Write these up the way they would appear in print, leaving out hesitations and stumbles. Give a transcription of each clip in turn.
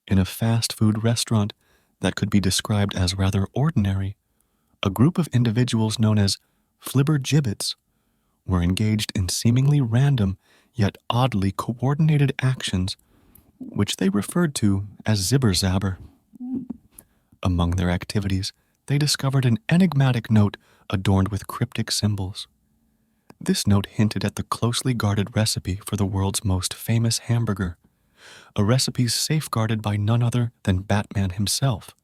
In a fast food restaurant that could be described as rather ordinary, a group of individuals known as flibbergibbets were engaged in seemingly random yet oddly coordinated actions, which they referred to as zibber-zabber. Among their activities, they discovered an enigmatic note adorned with cryptic symbols. This note hinted at the closely guarded recipe for the world's most famous hamburger, a recipe safeguarded by none other than Batman himself,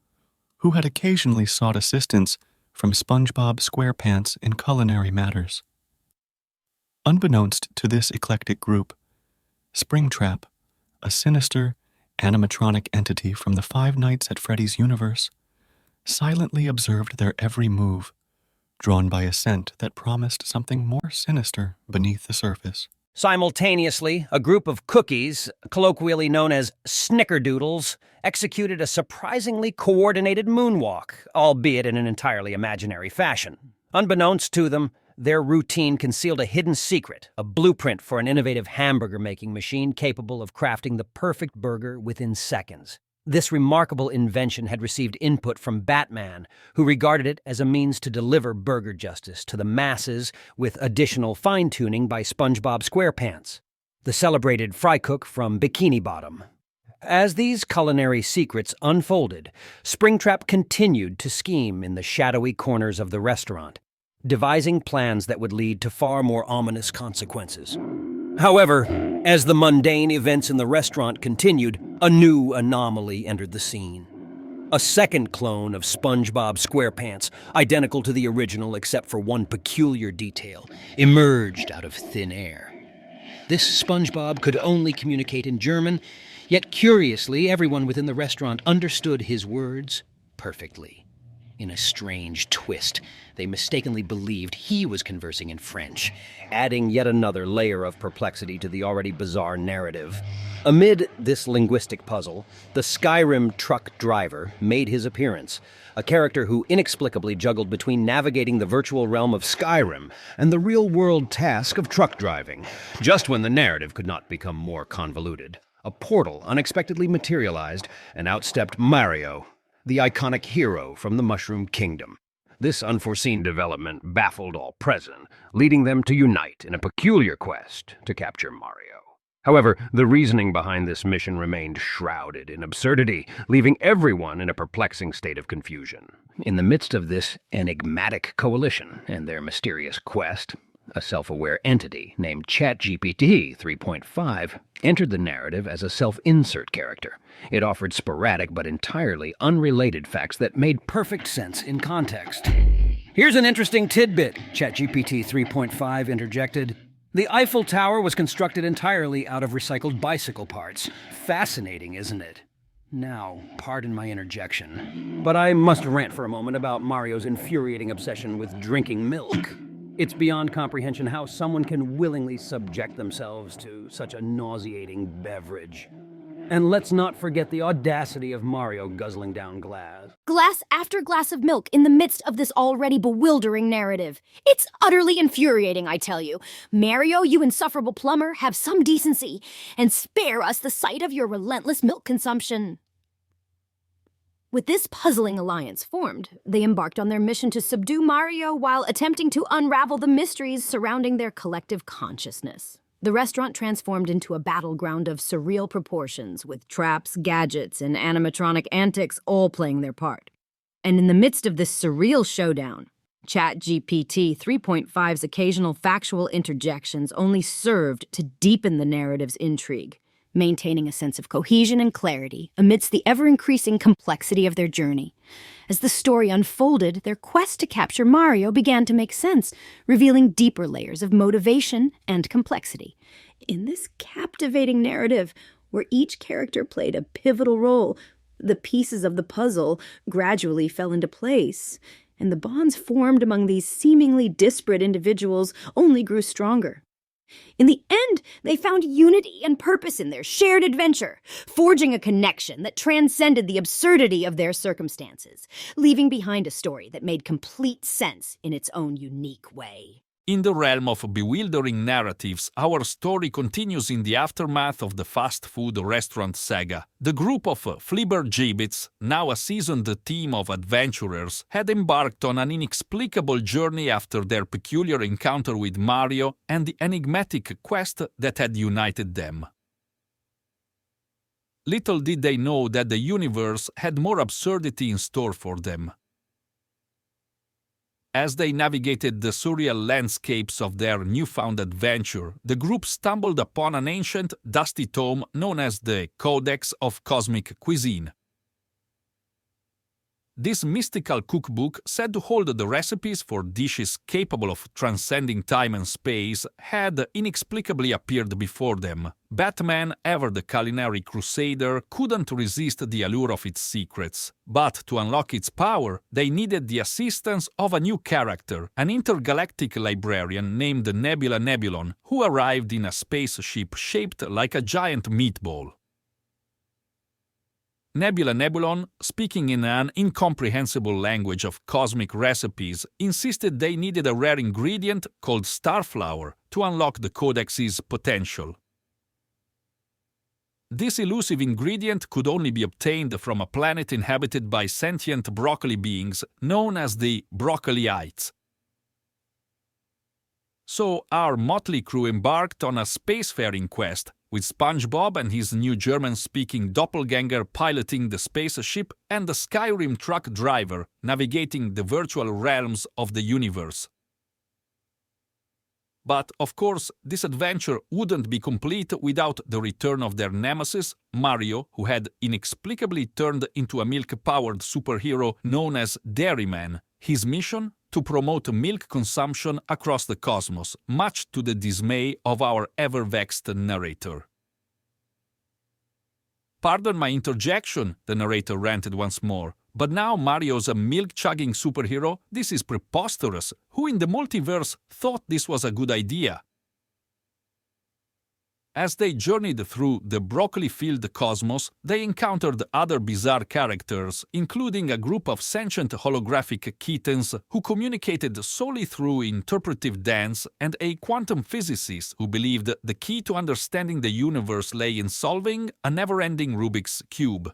who had occasionally sought assistance from SpongeBob SquarePants in culinary matters. Unbeknownst to this eclectic group, Springtrap, a sinister, animatronic entity from the Five Nights at Freddy's universe, silently observed their every move, drawn by a scent that promised something more sinister beneath the surface. Simultaneously, a group of cookies, colloquially known as snickerdoodles, executed a surprisingly coordinated moonwalk, albeit in an entirely imaginary fashion. Unbeknownst to them, their routine concealed a hidden secret, a blueprint for an innovative hamburger-making machine capable of crafting the perfect burger within seconds. This remarkable invention had received input from Batman, who regarded it as a means to deliver burger justice to the masses with additional fine-tuning by SpongeBob SquarePants, the celebrated fry cook from Bikini Bottom. As these culinary secrets unfolded, Springtrap continued to scheme in the shadowy corners of the restaurant, devising plans that would lead to far more ominous consequences. However, as the mundane events in the restaurant continued, a new anomaly entered the scene. A second clone of SpongeBob SquarePants, identical to the original except for one peculiar detail, emerged out of thin air. This SpongeBob could only communicate in German, yet curiously, everyone within the restaurant understood his words perfectly. In a strange twist, they mistakenly believed he was conversing in French, adding yet another layer of perplexity to the already bizarre narrative. Amid this linguistic puzzle, the Skyrim truck driver made his appearance, a character who inexplicably juggled between navigating the virtual realm of Skyrim and the real-world task of truck driving. Just when the narrative could not become more convoluted, a portal unexpectedly materialized and outstepped Mario, the iconic hero from the Mushroom Kingdom. This unforeseen development baffled all present, leading them to unite in a peculiar quest to capture Mario. However, the reasoning behind this mission remained shrouded in absurdity, leaving everyone in a perplexing state of confusion. In the midst of this enigmatic coalition and their mysterious quest, a self-aware entity named chatgpt 3.5 entered the narrative as a self-insert character. It offered sporadic but entirely unrelated facts that made perfect sense in context. "Here's an interesting tidbit," ChatGPT 3.5 interjected. "The Eiffel Tower was constructed entirely out of recycled bicycle parts. Fascinating, isn't it?" Now, pardon my interjection, but I must rant for a moment about Mario's infuriating obsession with drinking milk. It's beyond comprehension how someone can willingly subject themselves to such a nauseating beverage. And let's not forget the audacity of Mario guzzling down glass. Glass after glass of milk in the midst of this already bewildering narrative. It's utterly infuriating, I tell you. Mario, you insufferable plumber, have some decency, and spare us the sight of your relentless milk consumption. With this puzzling alliance formed, they embarked on their mission to subdue Mario while attempting to unravel the mysteries surrounding their collective consciousness. The restaurant transformed into a battleground of surreal proportions, with traps, gadgets, and animatronic antics all playing their part. And in the midst of this surreal showdown, ChatGPT 3.5's occasional factual interjections only served to deepen the narrative's intrigue, maintaining a sense of cohesion and clarity amidst the ever-increasing complexity of their journey. As the story unfolded, their quest to capture Mario began to make sense, revealing deeper layers of motivation and complexity. In this captivating narrative, where each character played a pivotal role, the pieces of the puzzle gradually fell into place, and the bonds formed among these seemingly disparate individuals only grew stronger. In the end, they found unity and purpose in their shared adventure, forging a connection that transcended the absurdity of their circumstances, leaving behind a story that made complete sense in its own unique way. In the realm of bewildering narratives, our story continues in the aftermath of the fast food restaurant saga. The group of flibbergibbets, now a seasoned team of adventurers, had embarked on an inexplicable journey after their peculiar encounter with Mario and the enigmatic quest that had united them. Little did they know that the universe had more absurdity in store for them. As they navigated the surreal landscapes of their newfound adventure, the group stumbled upon an ancient, dusty tome known as the Codex of Cosmic Cuisine. This mystical cookbook, said to hold the recipes for dishes capable of transcending time and space, had inexplicably appeared before them. Batman, ever the culinary crusader, couldn't resist the allure of its secrets. But to unlock its power, they needed the assistance of a new character, an intergalactic librarian named Nebula Nebulon, who arrived in a spaceship shaped like a giant meatball. Nebula Nebulon, speaking in an incomprehensible language of cosmic recipes, insisted they needed a rare ingredient called starflower to unlock the Codex's potential. This elusive ingredient could only be obtained from a planet inhabited by sentient broccoli beings known as the Broccolyites. So our motley crew embarked on a spacefaring quest, with SpongeBob and his new German-speaking doppelganger piloting the spaceship and the Skyrim truck driver navigating the virtual realms of the universe. But, of course, this adventure wouldn't be complete without the return of their nemesis, Mario, who had inexplicably turned into a milk-powered superhero known as Dairyman. His mission? To promote milk consumption across the cosmos, much to the dismay of our ever-vexed narrator. "Pardon my interjection," the narrator ranted once more, "but now Mario's a milk-chugging superhero? This is preposterous. Who in the multiverse thought this was a good idea?" As they journeyed through the broccoli-filled cosmos, they encountered other bizarre characters, including a group of sentient holographic kittens who communicated solely through interpretive dance, and a quantum physicist who believed the key to understanding the universe lay in solving a never-ending Rubik's Cube.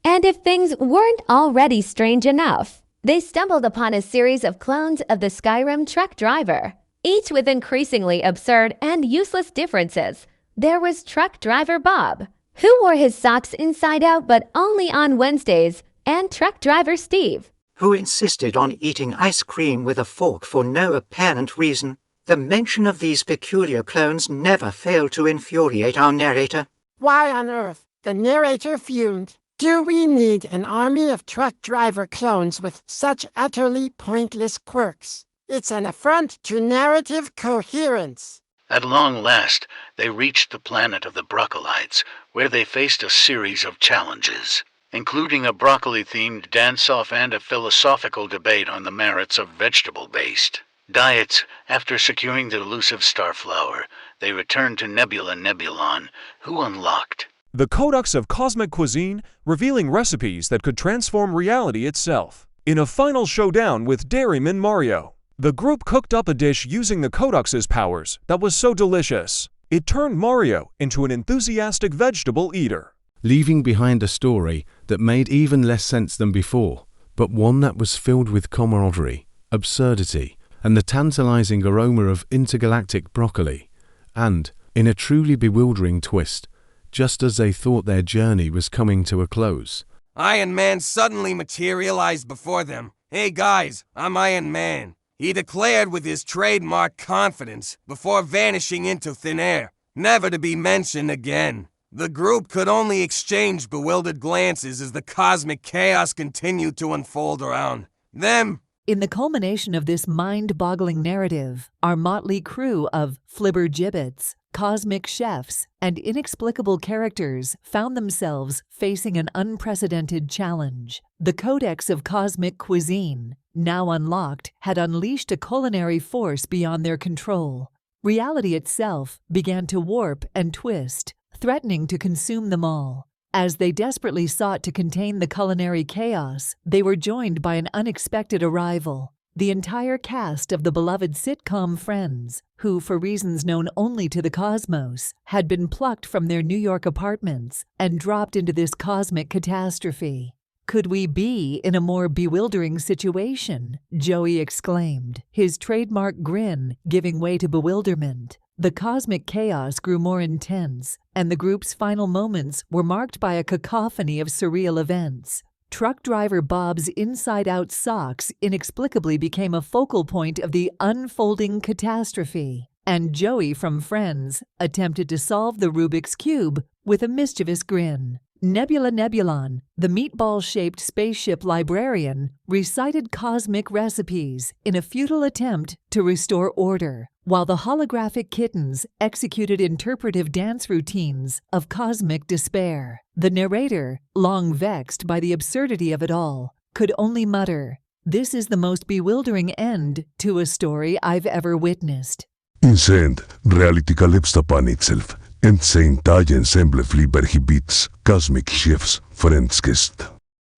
And if things weren't already strange enough, they stumbled upon a series of clones of the Skyrim truck driver, each with increasingly absurd and useless differences. There was Truck Driver Bob, who wore his socks inside out but only on Wednesdays, and Truck Driver Steve, who insisted on eating ice cream with a fork for no apparent reason. The mention of these peculiar clones never failed to infuriate our narrator. Why on earth? The narrator fumed. Do we need an army of truck driver clones with such utterly pointless quirks? It's an affront to narrative coherence. At long last, they reached the planet of the Broccolyites, where they faced a series of challenges, including a broccoli-themed dance-off and a philosophical debate on the merits of vegetable-based diets. After securing the elusive starflower, they returned to Nebula Nebulon, who unlocked the Codex of Cosmic Cuisine, revealing recipes that could transform reality itself. In a final showdown with Dairyman Mario, the group cooked up a dish using the Codex's powers that was so delicious, it turned Mario into an enthusiastic vegetable eater, leaving behind a story that made even less sense than before, but one that was filled with camaraderie, absurdity, and the tantalizing aroma of intergalactic broccoli. And, in a truly bewildering twist, just as they thought their journey was coming to a close, Iron Man suddenly materialized before them. "Hey guys, I'm Iron Man," he declared with his trademark confidence before vanishing into thin air, never to be mentioned again. The group could only exchange bewildered glances as the cosmic chaos continued to unfold around them. In the culmination of this mind-boggling narrative, our motley crew of flibbergibbets, cosmic chefs, and inexplicable characters found themselves facing an unprecedented challenge. The Codex of Cosmic Cuisine, now unlocked, had unleashed a culinary force beyond their control. Reality itself began to warp and twist, threatening to consume them all. As they desperately sought to contain the culinary chaos, they were joined by an unexpected arrival. The entire cast of the beloved sitcom Friends, who, for reasons known only to the cosmos, had been plucked from their New York apartments and dropped into this cosmic catastrophe. "Could we be in a more bewildering situation?" Joey exclaimed, his trademark grin giving way to bewilderment. The cosmic chaos grew more intense, and the group's final moments were marked by a cacophony of surreal events. Truck driver Bob's inside-out socks inexplicably became a focal point of the unfolding catastrophe, and Joey from Friends attempted to solve the Rubik's Cube with a mischievous grin. Nebula Nebulon, the meatball-shaped spaceship librarian, recited cosmic recipes in a futile attempt to restore order, while the holographic kittens executed interpretive dance routines of cosmic despair. The narrator, long vexed by the absurdity of it all, could only mutter, "This is the most bewildering end to a story I've ever witnessed." Instant reality collapsed upon itself, and the entire ensemble fliberhibits, cosmic chefs, friends kissed.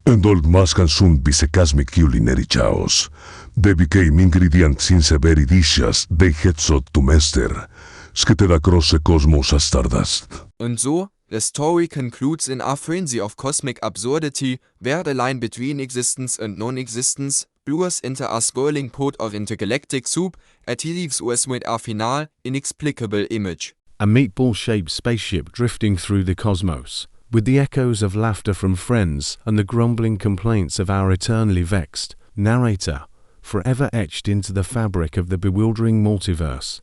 And all mass consumed by the cosmic culinary chaos. They became ingredients in the very dishes they had sought to master, scattered across the cosmos as stardust. And so, the story concludes in a frenzy of cosmic absurdity, where the line between existence and non-existence blurs into a swirling pot of intergalactic soup and leaves us with a final, inexplicable image. A meatball-shaped spaceship drifting through the cosmos, with the echoes of laughter from Friends and the grumbling complaints of our eternally vexed narrator, forever etched into the fabric of the bewildering multiverse.